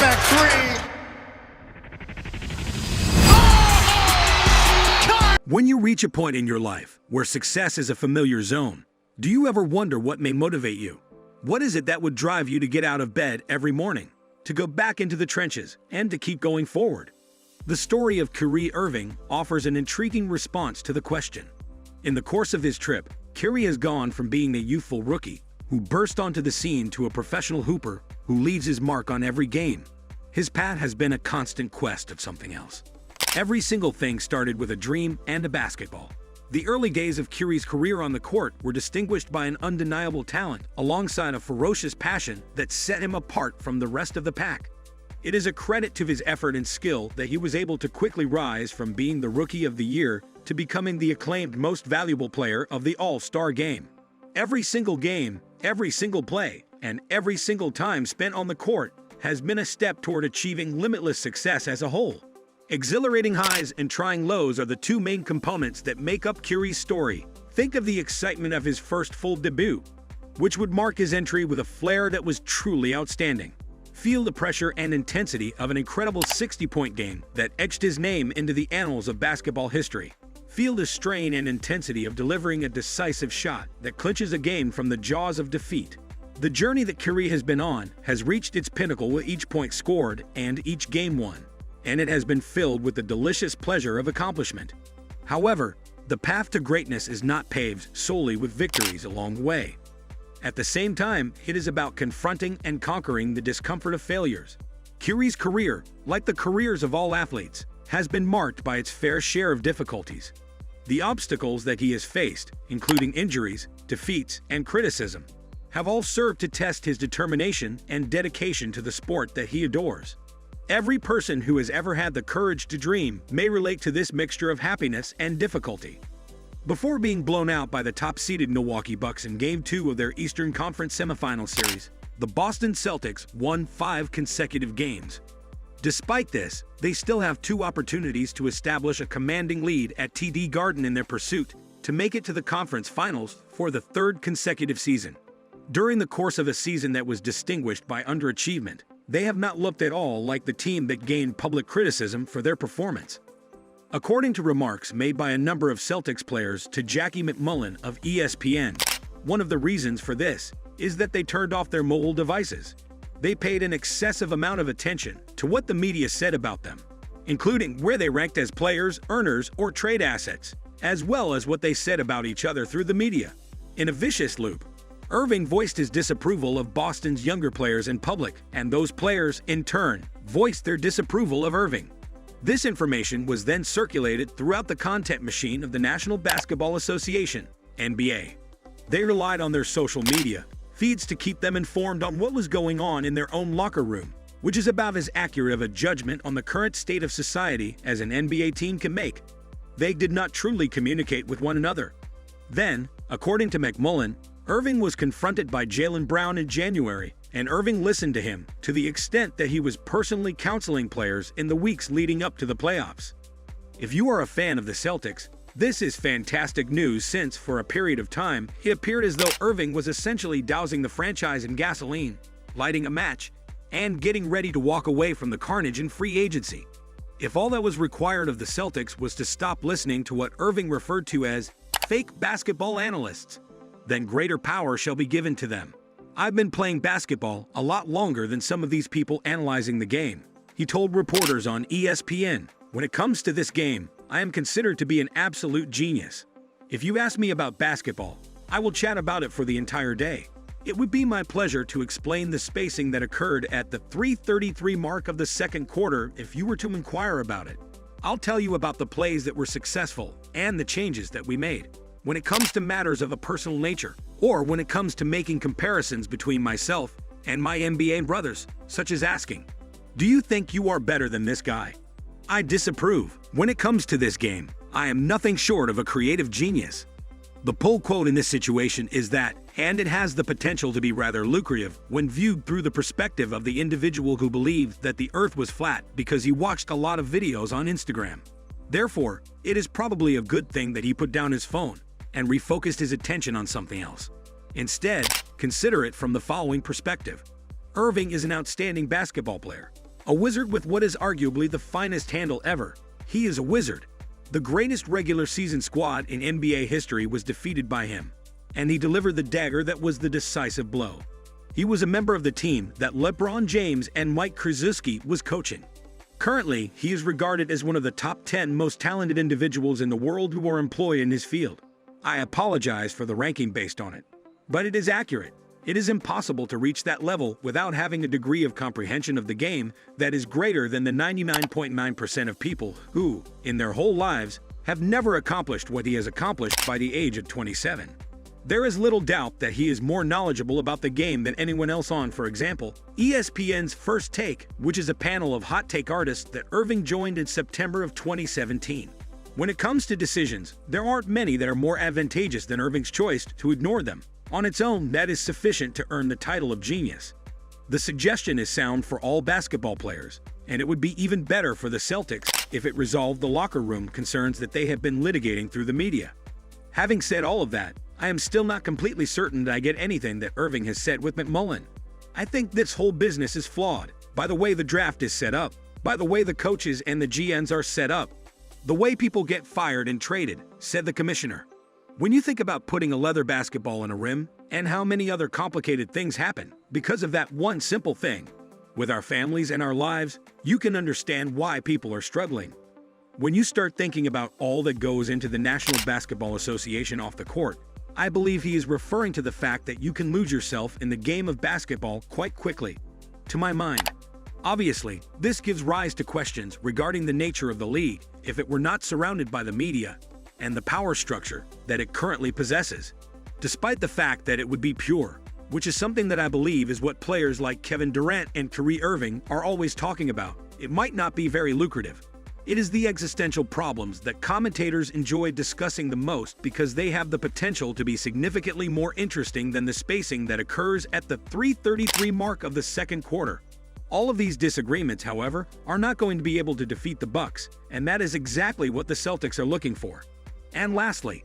back three. When you reach a point in your life where success is a familiar zone, do you ever wonder what may motivate you? What is it that would drive you to get out of bed every morning, to go back into the trenches, and to keep going forward? The story of Kyrie Irving offers an intriguing response to the question. In the course of his trip, Kyrie has gone from being a youthful rookie who burst onto the scene to a professional hooper who leaves his mark on every game. His path has been a constant quest of something else. Every single thing started with a dream and a basketball. The early days of Kyrie's career on the court were distinguished by an undeniable talent alongside a ferocious passion that set him apart from the rest of the pack. It is a credit to his effort and skill that he was able to quickly rise from being the Rookie of the Year to becoming the acclaimed most valuable player of the All-Star game. Every single game, every single play, and every single time spent on the court has been a step toward achieving limitless success as a whole. Exhilarating highs and trying lows are the two main components that make up Kyrie's story. Think of the excitement of his first full debut, which would mark his entry with a flair that was truly outstanding. Feel the pressure and intensity of an incredible 60-point game that etched his name into the annals of basketball history. Feel the strain and intensity of delivering a decisive shot that clinches a game from the jaws of defeat. The journey that Kyrie has been on has reached its pinnacle with each point scored and each game won, and it has been filled with the delicious pleasure of accomplishment. However, the path to greatness is not paved solely with victories along the way. At the same time, it is about confronting and conquering the discomfort of failures. Kyrie's career, like the careers of all athletes, has been marked by its fair share of difficulties. The obstacles that he has faced, including injuries, defeats, and criticism, have all served to test his determination and dedication to the sport that he adores. Every person who has ever had the courage to dream may relate to this mixture of happiness and difficulty. Before being blown out by the top-seeded Milwaukee Bucks in Game 2 of their Eastern Conference semifinal series, the Boston Celtics won 5 consecutive games. Despite this, they still have 2 opportunities to establish a commanding lead at TD Garden in their pursuit to make it to the conference finals for the 3rd consecutive season. During the course of a season that was distinguished by underachievement, they have not looked at all like the team that gained public criticism for their performance. According to remarks made by a number of Celtics players to Jackie McMullen of ESPN, one of the reasons for this is that they turned off their mobile devices. They paid an excessive amount of attention to what the media said about them, including where they ranked as players, earners, or trade assets, as well as what they said about each other through the media. In a vicious loop, Irving voiced his disapproval of Boston's younger players in public, and those players, in turn, voiced their disapproval of Irving. This information was then circulated throughout the content machine of the National Basketball Association, NBA. They relied on their social media feeds to keep them informed on what was going on in their own locker room, which is about as accurate of a judgment on the current state of society as an NBA team can make. They did not truly communicate with one another. Then, according to McMullen, Irving was confronted by Jaylen Brown in January, and Irving listened to him to the extent that he was personally counseling players in the weeks leading up to the playoffs. If you are a fan of the Celtics, this is fantastic news since, for a period of time, it appeared as though Irving was essentially dousing the franchise in gasoline, lighting a match, and getting ready to walk away from the carnage in free agency. If all that was required of the Celtics was to stop listening to what Irving referred to as fake basketball analysts, then greater power shall be given to them. I've been playing basketball a lot longer than some of these people analyzing the game, he told reporters on ESPN. When it comes to this game, I am considered to be an absolute genius. If you ask me about basketball, I will chat about it for the entire day. It would be my pleasure to explain the spacing that occurred at the 3:33 mark of the second quarter if you were to inquire about it. I'll tell you about the plays that were successful and the changes that we made. When it comes to matters of a personal nature, or when it comes to making comparisons between myself and my NBA brothers, such as asking, "Do you think you are better than this guy?" I disapprove. When it comes to this game, I am nothing short of a creative genius. The pull quote in this situation is that, and it has the potential to be rather lucrative when viewed through the perspective of the individual who believed that the earth was flat because he watched a lot of videos on Instagram. Therefore, it is probably a good thing that he put down his phone and refocused his attention on something else. Instead, consider it from the following perspective. Irving is an outstanding basketball player. A wizard with what is arguably the finest handle ever. He is a wizard. The greatest regular season squad in NBA history was defeated by him, and he delivered the dagger that was the decisive blow. He was a member of the team that LeBron James and Mike Krzyzewski was coaching. Currently, he is regarded as one of the top 10 most talented individuals in the world who are employed in his field. I apologize for the ranking based on it, but it is accurate. It is impossible to reach that level without having a degree of comprehension of the game that is greater than the 99.9% of people who, in their whole lives, have never accomplished what he has accomplished by the age of 27. There is little doubt that he is more knowledgeable about the game than anyone else on, for example, ESPN's First Take, which is a panel of hot take artists that Irving joined in September of 2017. When it comes to decisions, there aren't many that are more advantageous than Irving's choice to ignore them. On its own, that is sufficient to earn the title of genius. The suggestion is sound for all basketball players, and it would be even better for the Celtics if it resolved the locker room concerns that they have been litigating through the media. Having said all of that, I am still not completely certain that I get anything that Irving has said with McMullen. I think this whole business is flawed, by the way the draft is set up, by the way the coaches and the GMs are set up, the way people get fired and traded, said the commissioner. When you think about putting a leather basketball in a rim, and how many other complicated things happen because of that one simple thing, with our families and our lives, you can understand why people are struggling. When you start thinking about all that goes into the National Basketball Association off the court, I believe he is referring to the fact that you can lose yourself in the game of basketball quite quickly. To my mind, obviously, this gives rise to questions regarding the nature of the league if it were not surrounded by the media and the power structure that it currently possesses. Despite the fact that it would be pure, which is something that I believe is what players like Kevin Durant and Kyrie Irving are always talking about, it might not be very lucrative. It is the existential problems that commentators enjoy discussing the most because they have the potential to be significantly more interesting than the spacing that occurs at the 3:33 mark of the second quarter. All of these disagreements, however, are not going to be able to defeat the Bucks, and that is exactly what the Celtics are looking for. And lastly,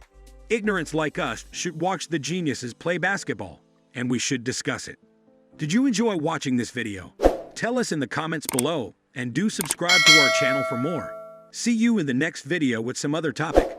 ignorance like us should watch the geniuses play basketball, and we should discuss it. Did you enjoy watching this video? Tell us in the comments below, and do subscribe to our channel for more. See you in the next video with some other topic.